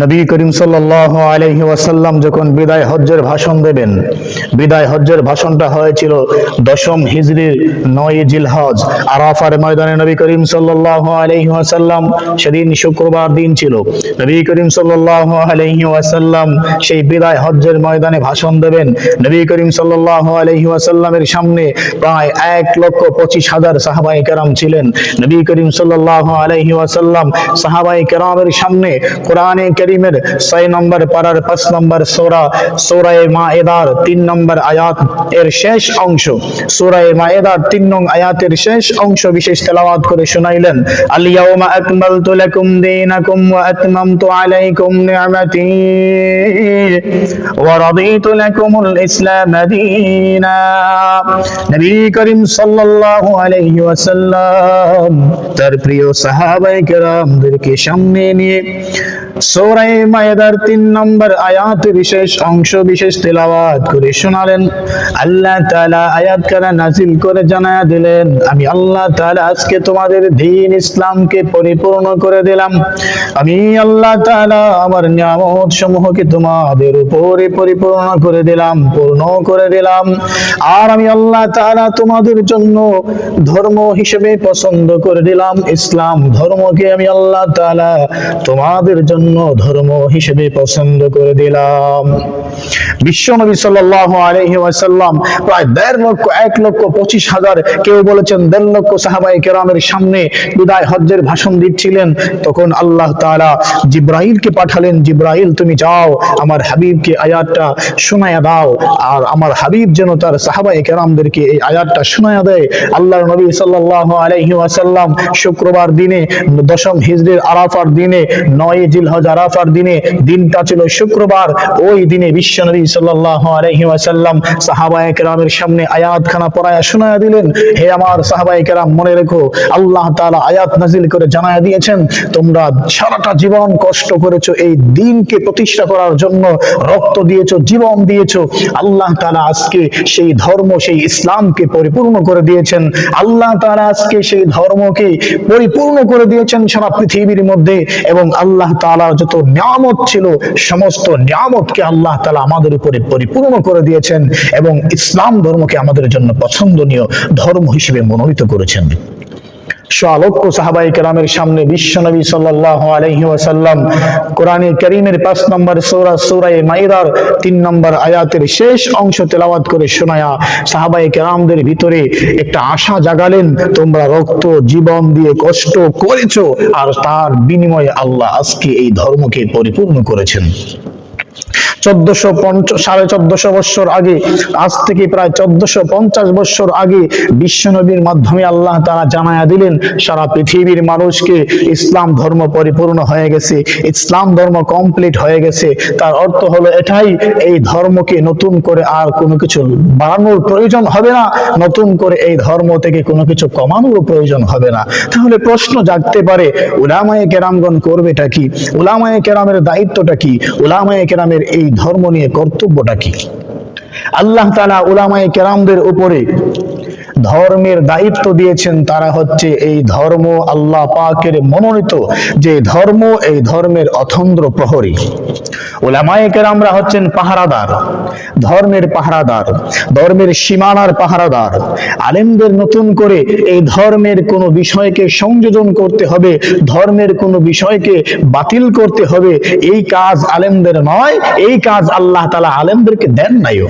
নবী করিম সাল্লাল্লাহু আলাইহি ওয়াসাল্লাম যখন বিদায় হজ্জের ভাষণ দেবেন, বিদায় হজ্জের ভাষণটা হয়েছিল 10ম হিজরির 9 জিলহজ আরাফার ময়দানে। নবী করিম সাল্লাল্লাহু আলাইহি ওয়াসাল্লাম সেদিন শুক্রবার দিন ছিল। নবী করিম সাল্লাল্লাহু আলাইহি ওয়াসাল্লাম সেই বিদায় হজ্জের ময়দানে ভাষণ দেবেন। নবী করিম সাল্লাল্লাহু আলাইহি ওয়াসাল্লামের সামনে প্রায় 1,25,000 সাহাবায়ে কেরাম ছিলেন। নবী করিম সাল্লাল্লাহু আলাইহি ওয়াসাল্লাম সাহাবায়ে কেরামের সামনে কোরআনে কারীমের 6 নম্বর পারার 5 নম্বর সূরা মায়েদার 3 নম্বর আয়াত এর শেষ অংশ, সূরা মায়েদার 3 নং আয়াতের শেষ অংশ বিশেষ তেলাওয়াত করে শোনাইলেন। আল ইয়াউমা আকমালতু লাকুম দীনাকুম ওয়া আতমামতু আলাইকুম নি'মাতি ওয়া রাদিতু লাকুমুল ইসলাম দীনা। নবী করিম সাল্লাল্লাহু আলাইহি ওয়াসাল্লাম তার প্রিয় সাহাবায়ে কেরামদেরকে সামনে নিয়ে সূরা মায়েদার 3 নম্বর আয়াতের বিশেষ অংশ বিশেষ তেলাওয়াত করে শোনালেন। আল্লাহ তাআলা আয়াত কারা নাযিল করে জানায়া দিলেন, আমি আল্লাহ তাআলা আজকে তোমাদের দ্বীন ইসলামকে পরিপূর্ণ করে দিলাম। আমি আল্লাহ তাআলা আমার নিয়ামত সমূহকে তোমাদের উপরে পরিপূর্ণ করে দিলাম, পূর্ণ করে দিলাম। আর আমি আল্লাহ তাআলা তোমাদের জন্য ধর্ম হিসেবে পছন্দ করে দিলাম ইসলাম ধর্মকে। আমি আল্লাহ তাআলা তোমাদের জন্য ধর্ম হিসেবে পছন্দ করে দিলাম। বিশ্বনবী সাল্লাল্লাহু আলাইহি ওয়াসাল্লাম প্রায় 1,25,000 কেউ বলেছেন 1.5 লক্ষ সাহাবায়ে কেরামের সামনে বিদায় হজ্জের ভাষণ দিচ্ছিলেন। তখন আল্লাহ তাআলা জিবরাইলকে পাঠালেন, জিবরাইল তুমি যাও আমার হাবিবকে আয়াতটা শোনায়া দাও, আর আমার হাবিব যেন তার সাহাবায়ে কেরামদেরকে এই আয়াতটা শোনায়া দেয়। আল্লাহর নবী সাল্লাল্লাহু আলাইহি ওয়াসাল্লাম শুক্রবার দিনে 10ম হিজরির আরাফার দিনে 9 জিলহজ আরাফার দিনে, দিনটা ছিল শুক্রবার, ওই দিনে বিশ্বনবী সাল্লাল্লাহু আলাইহি ওয়াসাল্লাম সাহাবায়ে কেরামের সামনে আয়াতখানা পড়ায়া শোনায়া দিলেন। হে আমার সাহাবায়ে কেরাম, মনে রেখো আল্লাহ তাআলা আয়াত নাযিল করে জানায়া দিয়েছেন, তোমরা সারাটা জীবন কষ্ট করেছো এই দ্বীনকে প্রতিষ্ঠা করার জন্য, রক্ত দিয়েছো, জীবন দিয়েছো। আল্লাহ তাআলা আজকে সেই ধর্ম, সেই ইসলামকে পরিপূর্ণ করে দিয়েছেন। আল্লাহ তাআলা আজকে সেই ধর্মকে পরিপূর্ণ করে দিয়েছেন সারা পৃথিবীর মধ্যে, এবং আল্লাহ তাআলার যত নিয়ামত ছিল সমস্ত নিয়ামতকে আল্লাহ তাআলা আমাদের উপরে পরিপূর্ণ করে দিয়েছেন, এবং ইসলাম ধর্মকে আমাদের জন্য পছন্দনীয় ধর্ম হিসেবে মনোনীত করেছেন। লক্ষ সাহাবায়ে কেরামের সামনে বিশ্বনবী সাল্লাল্লাহু আলাইহি ওয়াসাল্লাম কোরআনে কারীমের 5 নম্বর সূরা মায়েদার 3 নম্বর আয়াতের শেষ অংশ তেলাওয়াত করে শোনায়া সাহাবায়ে কেরামদের ভিতরে একটা আশা জাগালেন, তোমরা রক্ত জীবন দিয়ে কষ্ট করেছো, আর তার বিনিময়ে আল্লাহ আজকে এই ধর্মকে পরিপূর্ণ করেছেন। 1450 বছর আগে, আজ থেকে প্রায় 1450 বছর আগে বিশ্বনবীর মাধ্যমে আল্লাহ তাআলা জানায়া দিলেন সারা পৃথিবীর মানুষকে ইসলাম ধর্ম পরিপূর্ণ হয়ে গেছে, ইসলাম ধর্ম কমপ্লিট হয়ে গেছে। তার অর্থ হলো এটাই, এই ধর্মকে নতুন করে আর কোনো কিছু বাড়ানোর প্রয়োজন হবে না, নতুন করে এই ধর্ম থেকে কোনো কিছু কমানোর প্রয়োজন হবে না। তাহলে প্রশ্ন জাগতে পারে, উলামায়ে কেরামগণ করবেটা কি? উলামায়ে কেরামের দায়িত্বটা কি? উলামায়ে কেরামের এই ধর্ম নিয়ে কর্তব্যটা কি? আল্লাহ তাআলা উলামায়ে কেরামদের উপরে ধর্মের দায়িত্ব দিয়েছেন, তারা হচ্ছে এই ধর্ম আল্লাহ পাকের মনোনীত যে ধর্ম, এই ধর্মের অথন্দ্র প্রহরী। উলামায়ে কেরামরা হচ্ছেন পাহারাদার, ধর্মের পাহারাদার, ধর্মের সীমানার পাহারাদার। আলেমদের নতুন করে এই ধর্মের কোন বিষয়কে সংযোজন করতে হবে, ধর্মের কোন বিষয়কে বাতিল করতে হবে, এই কাজ আলেমদের নয়, এই কাজ আল্লাহ তাআলা আলেমদেরকে দেন নাইও।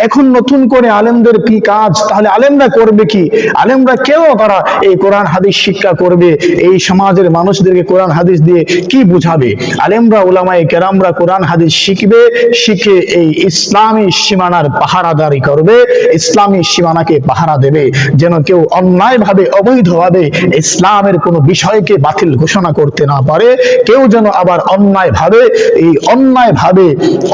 এখন নতুন করে আলেমদের কি কাজ? তাহলে আলেমরা করবে কি? আলেমরা কেউ তারা এই কোরআন হাদিস শিক্ষা করবে, এই সমাজের মানুষদেরকে কোরআন হাদিস দিয়ে কি বুঝাবে? আলেমরা উলামায়ে কেরামরা কোরআন হাদিস শিখবে, শিখে এই ইসলামী সীমানার পাহারাদারি করবে, ইসলামী সীমানাকে পাহারা দেবে, যেন কেউ অন্যায়ভাবে অবৈধভাবে ইসলামের কোনো বিষয়কে বাতিল ঘোষণা করতে না পারে, কেউ যেন আবার অন্যায়ভাবে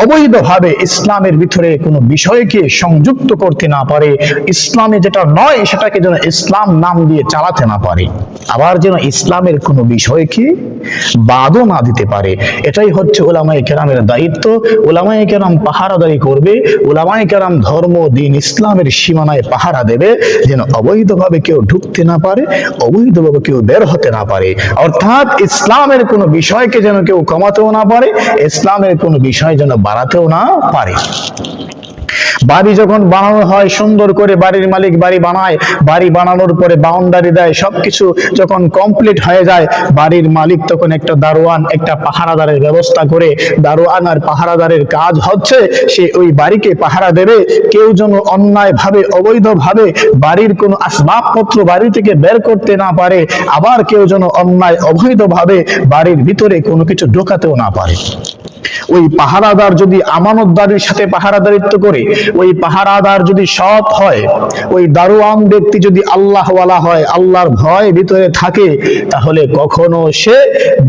অবৈধভাবে ইসলামের ভিতরে কোনো বিষয়কে সংযুক্ত করতে না পারে। ইসলামে যেটা নয় সেটাকে যেন ইসলাম নাম দিয়ে চালাতে না পারে, আবার যেন ইসলামের কোনো বিষয়কে বাদও না দিতে পারে। এটাই হচ্ছে উলামায়ে কেরামের দায়িত্ব। উলামায়ে কেরাম পাহারাদারি করবে, উলামায়ে কেরাম ধর্ম দিন ইসলামের সীমানায় পাহারা দেবে, যেন অবৈধভাবে কেউ ঢুকতে না পারে, অবৈধভাবে কেউ বের হতে না পারে। অর্থাৎ ইসলামের কোনো বিষয়কে যেন কেউ কমাতেও না পারে, ইসলামের কোনো বিষয় যেন বাড়াতেও না পারে। বাড়ি যখন বানানো হয়, সুন্দর করে বাড়ির মালিক বাড়ি বানায়, বাড়ি বানানোর পরে বাউন্ডারি দেয়, সবকিছু যখন কমপ্লিট হয়ে যায়, বাড়ির মালিক তখন একটা দারোয়ান, একটা পাহারাদারের ব্যবস্থা করে। দারোয়ান আর পাহারাদারের কাজ হচ্ছে সে ওই বাড়িকে পাহারা দেবে, কেউ যেন অন্যায়ভাবে অবৈধভাবে বাড়ির কোনো আসবাবপত্র বাড়ি থেকে বের করতে না পারে, আবার কেউ যেন অন্যায় অবৈধভাবে বাড়ির ভিতরে কোনো কিছু ঢোকাতেও না পারে। ওই পাহারাদার যদি আমানতদারির সাথে পাহারাদারিত্ব করে, ওই পাহারাদার যদি সৎ হয়, ওই দারোয়ান ব্যক্তি যদি আল্লাহওয়ালা হয়, আল্লাহর ভয় ভিতরে থাকে, তাহলে কখনো সে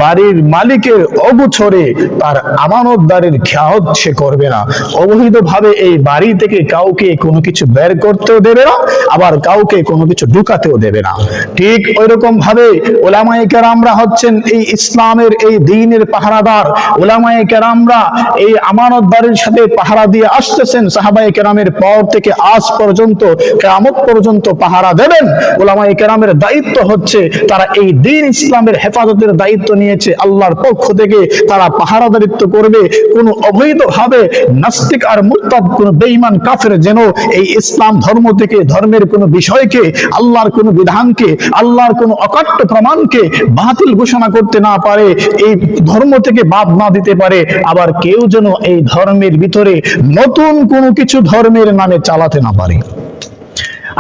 বাড়ির মালিকের অগোচরে তার আমানতদারির খেয়ানত সে করবে না। অবৈধভাবে এই বাড়ি থেকে কাউকে কোনো কিছু বের করতেও দেবে না, আবার কাউকে কোনো কিছু ঢুকাতেও দেবে না। ঠিক ওইরকম ভাবে উলামায়ে কেরামরা হচ্ছেন এই ইসলামের এই দ্বীনের পাহারাদার। উলামায়ে কেরামরা এই আমানতদারির সাথে পাহারা দিয়ে আসতেছেন সাহাবায়ে কেরামের পর থেকে আজ পর্যন্ত, কিয়ামত পর্যন্ত পাহারা দেবেন। উলামায়ে কেরামের দায়িত্ব হচ্ছে তারা এই দ্বীন ইসলামের হেফাজতের দায়িত্ব নিয়েছে আল্লাহর পক্ষ থেকে, তারা পাহারাদারিত্ব করবে। কোনো অবৈধভাবে নাস্তিক আর মুরতাদ, কোনো বেঈমান কাফের যেন এই ইসলাম ধর্ম থেকে, ধর্মের কোনো বিষয়কে, আল্লাহর কোনো বিধানকে, আল্লাহর কোনো অকাট্য প্রমাণকে বাতিল ঘোষণা করতে না পারে, এই ধর্ম থেকে বাদ না দিতে পারে। আবার কেউ যেন এই ধর্মের ভিতরে নতুন কোনো কিছু ধর্মের নামে চালাতে না পারে।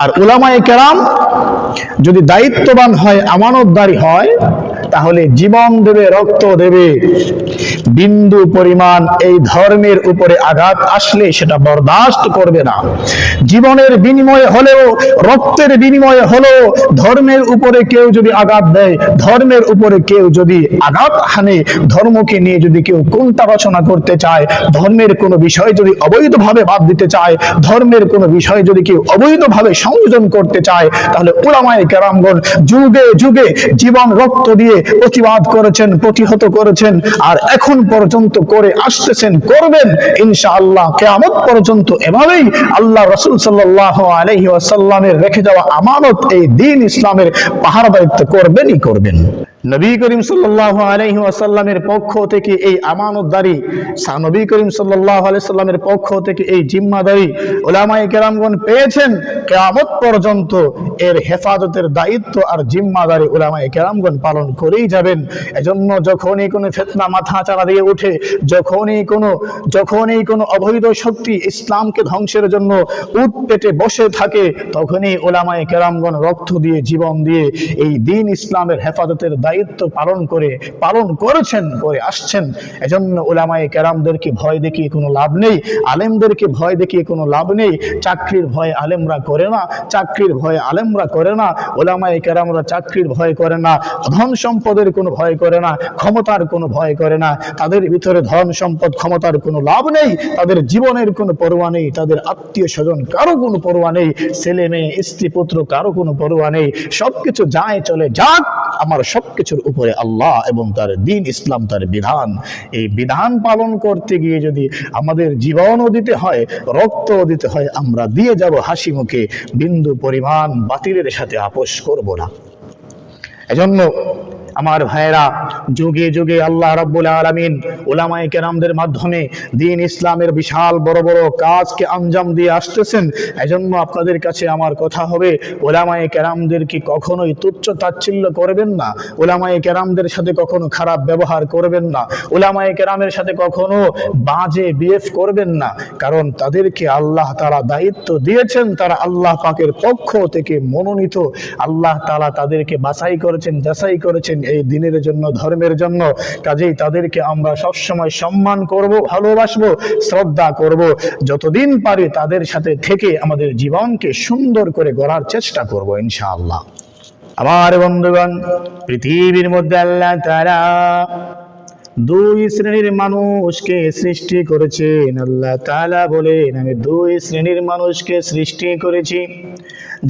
আর উলামায়ে কেরাম যদি দায়িত্ববান হয়, আমানতদারি হয়, তাহলে জীবন দেবে, রক্ত দেবে। বিন্দু পরিমাণ এই ধর্মের উপরে আঘাত আসলে সেটা বরদাস্ত করবে না। জীবনের বিনিময়ে হলেও, রক্তের বিনিময়ে হলেও ধর্মের উপরে কেউ যদি আঘাত দেয়, ধর্মের উপরে কেউ যদি আঘাত হানে, ধর্মকে নিয়ে যদি কেউ কোনটা রচনা করতে চায়, ধর্মের কোনো বিষয় যদি অবৈধভাবে বাদ দিতে চায়, ধর্মের কোনো বিষয় যদি কেউ অবৈধভাবে সংযোজন করতে চায়, তাহলে উলামায়ে কেরামগণ যুগে যুগে জীবন রক্ত দিয়ে প্রতিবাদ করেছেন, প্রতিহত করেছেন, আর এখন পর্যন্ত করে আসতেছেন, করবেন ইনশাআল্লাহ কিয়ামত পর্যন্ত। এভাবেই আল্লাহ রাসূল সাল্লাল্লাহু আলাইহি ওয়াসাল্লামের রেখে যাওয়া আমানত এই দ্বীন ইসলামের পাহারাদারিত্ব করবেনই করবেন। নবী করিম সাল্লাল্লাহু আলাইহি ওয়াসাল্লামের পক্ষ থেকে এই আমানতদারি, নবী করিম সাল্লাল্লাহু আলাইহি ওয়াসাল্লামের পক্ষ থেকে এই জিম্মাদারি উলামায়ে কেরামগণ পেয়েছেন। কিয়ামত পর্যন্ত এর হেফাজতের দায়িত্ব আর জিম্মাদারি উলামায়ে কেরামগণ পালন করেই যাবেন। এজন্য যখনই কোনো ফিতনা মাথা চাড়া দিয়ে ওঠে, যখনই কোনো অবৈধ শক্তি ইসলামকে ধ্বংসের জন্য উট পেটে বসে থাকে, তখনই উলামায়ে কেরামগণ রক্ত দিয়ে, জীবন দিয়ে এই দ্বীন ইসলামের হেফাজতের দায়িত্ব পালন করেছেন, করে আসছেন। এজন্য উলামায়ে কেরামদেরকে ভয় দেখিয়ে কোনো লাভ নেই, আলেমদেরকে ভয় দেখিয়ে কোনো লাভ নেই। চাকরির ভয় আলেমরা করে না, চাকরির ভয় আলেমরা করে না, উলামায়ে কেরামরা চাকরির ভয় করে না, ধন সম্পদের কোনো ভয় করে না, ক্ষমতার কোনো ভয় করে না। তাদের ভিতরে ধন সম্পদ ক্ষমতার কোনো লাভ নেই, তাদের জীবনের কোনো পরোয়া নেই, তাদের আত্মীয় স্বজন কারো কোনো পরোয়া নেই, ছেলে মেয়ে স্ত্রী পুত্র কারো কোনো পরোয়া নেই। সবকিছু যায় চলে যাক, আমার সবকিছুর উপরে আল্লাহ এবং তার দ্বীন ইসলাম, তার বিধান। এই বিধান পালন করতে গিয়ে যদি আমাদের জীবনও দিতে হয়, রক্তও দিতে হয়, আমরা দিয়ে যাব হাসি মুখে, বিন্দু পরিমাণ বাতিলের সাথে আপোষ করব না। এজন্য আমার ভাইয়েরা, যুগে যুগে আল্লাহ রাব্বুল আলামিন উলামায়ে কেরামদের মাধ্যমে দ্বীন ইসলামের বিশাল বড় বড় কাজকে আঞ্জাম দিয়ে আসতেছেন। এজন্য আপনাদের কাছে আমার কথা হবে, উলামায়ে কেরামদেরকে কখনোই তুচ্ছ তাচ্ছিল্য করবেন না, উলামায়ে কেরামদের সাথে কখনো খারাপ ব্যবহার করবেন না, উলামায়ে কেরামের সাথে কখনো বাজে বিহেভ করবেন না। কারণ তাদেরকে আল্লাহ তাআলা দায়িত্ব দিয়েছেন, তারা আল্লাহ পাকের পক্ষ থেকে মনোনীত। আল্লাহ তাআলা তাদেরকে বাছাই করেছেন, যাচাই করেছেন এই দিনের জন্য, ধর্মের জন্য। কাজেই তাদেরকে আমরা সবসময় সম্মান করব, ভালোবাসবো, শ্রদ্ধা করব। যতদিন পারি তাদের সাথে থেকে আমাদের জীবনকে সুন্দর করে গড়ার চেষ্টা করব ইনশাআল্লাহ। আমার বন্ধুগণ, পৃথিবীর মধ্যে আল্লাহ তাআলা দুই শ্রেণীর মানুষকে সৃষ্টি করেছেন। আল্লাহ তাআলা বলেন, আমি দুই শ্রেণীর মানুষকে সৃষ্টি করেছি,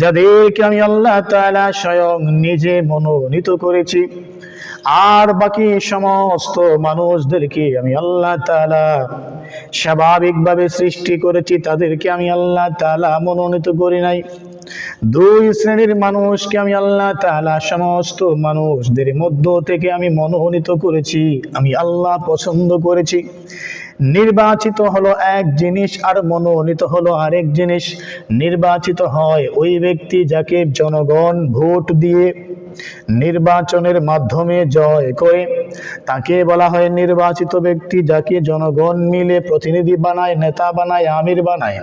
যাদেরকে আমি আল্লাহ তাআলা স্বয়ং নিজে মনোনীত করেছি। আর বাকি সমস্ত মানুষদেরকে আমি আল্লাহ তাআলা স্বাভাবিকভাবে সৃষ্টি করেছি, তাদেরকে আমি আল্লাহ তাআলা মনোনীত করি নাই। দুই শ্রেণীর মানুষকে আমি আল্লাহ তাআলা সমস্ত মানুষদের মধ্য থেকে আমি মনোনীত করেছি, আমি আল্লাহ পছন্দ করেছি। নির্বাচিত হলো এক জিনিস আর মনোনীত হলো আরেক জিনিস। নির্বাচিত হয় ওই ব্যক্তি যাকে জনগণ ভোট দিয়ে নির্বাচনের মাধ্যমে জয় করে, তাকে বলা হয় নির্বাচিত ব্যক্তি, যাকে জনগণ মিলে প্রতিনিধি বানায়, নেতা বানায়, আমির বানায়।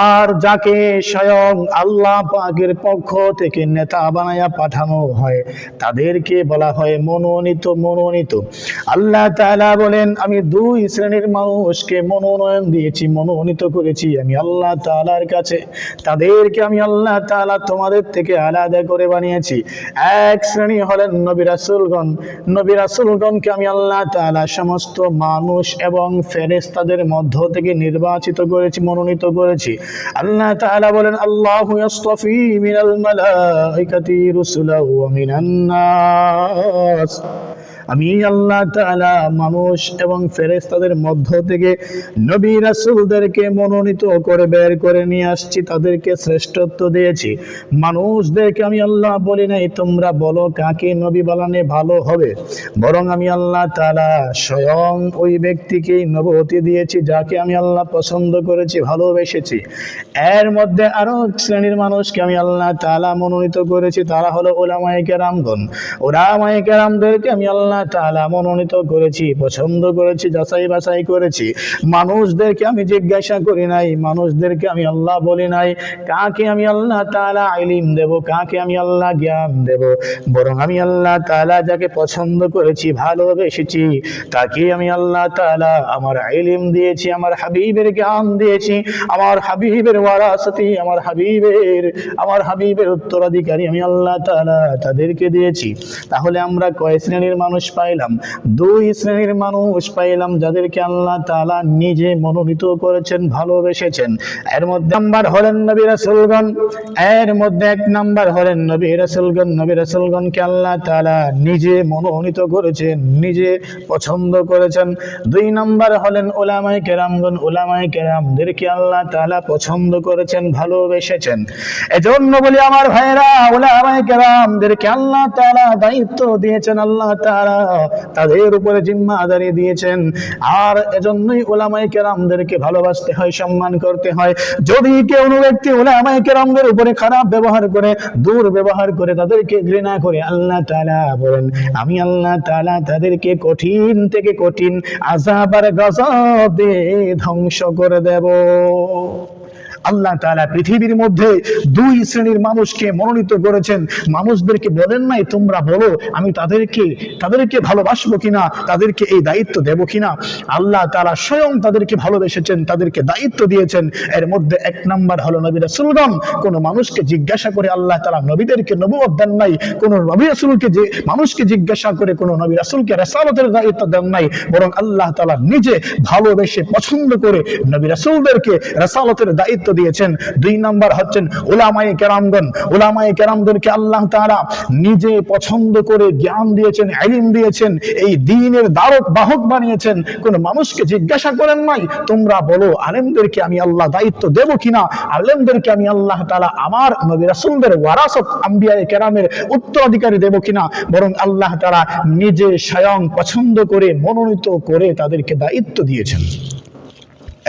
আর যাকে স্বয়ং আল্লাহ পাকের পক্ষ থেকে নেতা বানায়া পাঠানো হয়, তাদেরকে বলা হয় মনোনীত। আল্লাহ তাআলা বলেন, আমি দুই শ্রেণীর মানুষকে মনোনয়ন দিয়েছি, মনোনীত করেছি আমি আল্লাহ তাআলার কাছে। তাদেরকে আমি আল্লাহ তাআলা তোমাদের থেকে আলাদা করে বানিয়েছি। এক শ্রেণী হলেন নবী রাসূলগণ। নবী রাসূলগণকে আমি আল্লাহ তাআলা সমস্ত মানুষ এবং ফেরেশতাদের মধ্য থেকে নির্বাচিত করেছি, মনোনীত করেছি। আল্লাহ তাআলা বলেন, আল্লাহু ইয়াসতাফি মিনাল মালাইকাতি রুসুলাও ওয়া মিনান নাস। আমি আল্লাহ তাআলা মানুষ এবং ফেরেশতাদের মধ্য থেকে নবী রাসূলদেরকে মনোনীত করে বের করে নিয়ে আসছি, তাদেরকে শ্রেষ্ঠত্ব দিয়েছি। মানুষদেরকে আমি আল্লাহ বলি নাই তোমরা বলো কাকে নবী বানালে ভালো হবে, বরং আমি আল্লাহ তাআলা স্বয়ং ওই ব্যক্তিকেই নবুয়তি দিয়েছি যাকে আমি আল্লাহ পছন্দ করেছি, ভালোবেসেছি। এর মধ্যে আরো শ্রেণীর মানুষকে আমি আল্লাহ তাআলা মনোনীত করেছি, তারা হলো উলামায়ে কেরামগণ। উলামায়ে কেরামদেরকে আমি আল্লাহ তাআলা মনোনীত করেছি, পছন্দ করেছি, যাচাই বাছাই করেছি। মানুষদেরকে আমি জিজ্ঞাসা করি নাই, মানুষদেরকে আমি আল্লাহ বলি নাই কাকে আমি আল্লাহ তাআলা ইলম দেব, কাকে আমি আল্লাহ জ্ঞান দেব, বরং আমি আল্লাহ তাআলা যাকে পছন্দ করেছি, ভালোবেসেছি, তাকে আমি আল্লাহ তাআলা আমার ইলম দিয়েছি, আমার হাবিবের জ্ঞান দিয়েছি, আমার হাবিবের ওয়ারাসাতি, আমার হাবিবের উত্তরাধিকারী আমি আল্লাহ তাআলা তাদেরকে দিয়েছি। তাহলে আমরা কয় শ্রেণীর মানুষ পাইলাম? দুই শ্রেণীর মানুষ পাইলাম, যাদেরকে আল্লাহ তাআলা নিজে মনোনীত করেছেন, ভালোবেসেছেন। এর মধ্যে নাম্বার হলেন নবী রাসূলগণ। এর মধ্যে এক নাম্বার হলেন নবী রাসূলগণ। নবী রাসূলগণকে আল্লাহ তাআলা নিজে মনোনীত করেছেন, নিজে পছন্দ করেছেন। দুই নাম্বার হলেন উলামায়ে কেরামগণ। উলামায়ে কেরামদেরকে আল্লাহ তাআলা পছন্দ করেছেন, ভালোবেসেছেন। এজন্য বলি আমার ভাইরা, উলামায়ে কেরামদেরকে আল্লাহ তাআলা দায়িত্ব দিয়েছেন, আল্লাহ তাআলা তাদের উপরে জিম্মাদারি দিয়েছেন। আর এজন্যই উলামায়ে কেরামদেরকে ভালোবাসতে হয়, সম্মান করতে হয়। যদি কেউ ব্যক্তি উলামায়ে কেরামদের উপরে খারাপ ব্যবহার করে, দুর্ব্যবহার করে, তাদেরকে ঘৃণা করে, আল্লাহ তাআলা বলেন আমি আল্লাহ তাআলা তাদেরকে কঠিন থেকে কঠিন আযাব আর গজব দিয়ে ধ্বংস করে দেব। আল্লাহ তাআলা পৃথিবীর মধ্যে দুই শ্রেণীর মানুষকে মনোনীত করেছেন। মানুষদেরকে বলেন নাই তোমরা বলো আমি তাদেরকে ভালোবাসবো কিনা, তাদেরকে এই দায়িত্ব দেব কিনা। আল্লাহ তাআলা স্বয়ং তাদেরকে ভালোবেসেছেন, তাদেরকে দায়িত্ব দিয়েছেন। এর মধ্যে এক নাম্বার হলো নবী রাসূলগণ। কোন মানুষকে জিজ্ঞাসা করে আল্লাহ তাআলা নবীদেরকে নবুয়ত দেন নাই, কোন নবী রাসূলকে যে মানুষকে জিজ্ঞাসা করে কোন নবী রাসূলকে রিসালাতের দায়িত্ব দেন নাই, বরং আল্লাহ তাআলা নিজে ভালোবেসে পছন্দ করে নবী রাসূলদেরকে রিসালাতের দায়িত্ব দিয়েছেন। দুই নাম্বার হচ্ছেন উলামায়ে কেরামগণ। উলামায়ে কেরামদেরকে আল্লাহ তাআলা নিজে পছন্দ করে জ্ঞান দিয়েছেন, ইলম দিয়েছেন, এই দ্বীনের ধারক বাহক বানিয়েছেন। কোন মানুষকে জিজ্ঞাসা করেন নাই তোমরা বলো আলেমদেরকে আমি আল্লাহ দায়িত্ব দেব কিনা, আলেমদেরকে আমি আল্লাহ তাআলা আমার নবী রাসূলদের ওয়ারাসত আম্বিয়ায়ে কেরামের উত্তরাধিকারী দেব কিনা, বরং আল্লাহ তাআলা নিজে স্বয়ং পছন্দ করে মনোনীত করে তাদেরকে দায়িত্ব দিয়েছেন।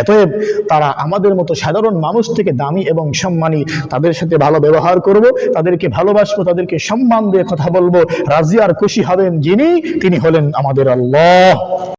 অতএব তারা আমাদের মতো সাধারণ মানুষ থেকে দামি এবং সম্মানী। তাদের সাথে ভালো ব্যবহার করব, তাদেরকে ভালোবাসবো, তাদেরকে সম্মান দিয়ে কথা বলবো। রাজি আর খুশি হবেন যিনি, তিনি হলেন আমাদের আল্লাহ।